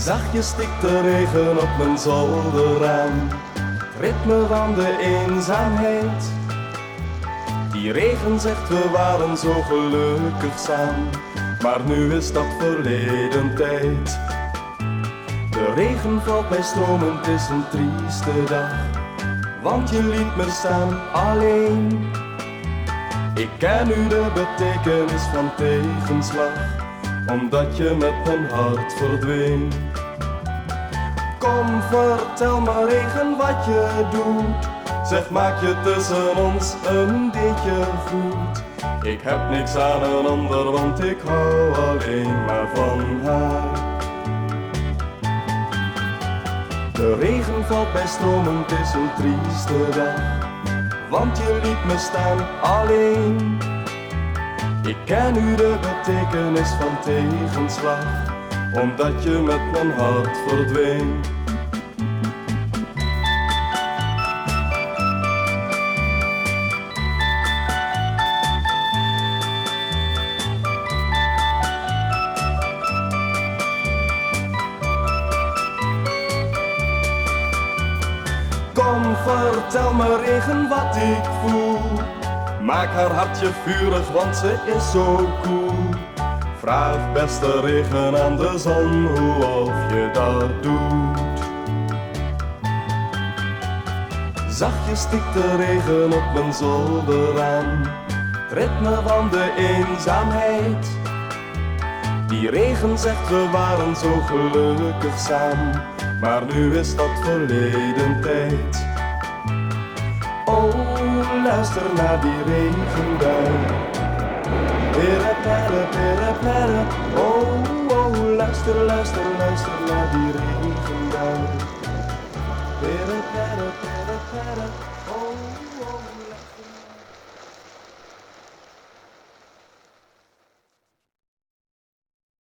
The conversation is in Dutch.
Zachtjes stikt de regen op mijn zolderraam, het ritme van de eenzaamheid. Die regen zegt we waren zo gelukkig samen, maar nu is dat verleden tijd. De regen valt bij stromen, het is een trieste dag, want je liet me staan alleen. Ik ken nu de betekenis van tegenslag, omdat je met mijn hart verdween. Kom, vertel me regen wat je doet. Zeg, maak je tussen ons een beetje goed. Ik heb niks aan een ander, want ik hou alleen maar van haar. De regen valt bij stromen, het is een trieste dag, want je liet me staan alleen. Ik ken nu de betekenis van tegenslag, omdat je met mijn hart verdween. Kom, vertel me regen wat ik voel. Maak haar hartje vurig, want ze is zo koel. Vraag beste regen aan de zon hoe of je dat doet. Zachtjes stikt de regen op mijn zolderraam, het ritme van de eenzaamheid. Die regen zegt we waren zo gelukkig samen, maar nu is dat verleden tijd. Oh, luister naar die regenbui. Pere, pere, pere, pere. Oh, oh, luister, luister, luister naar die regenbui. Pere, pere, pere, pere.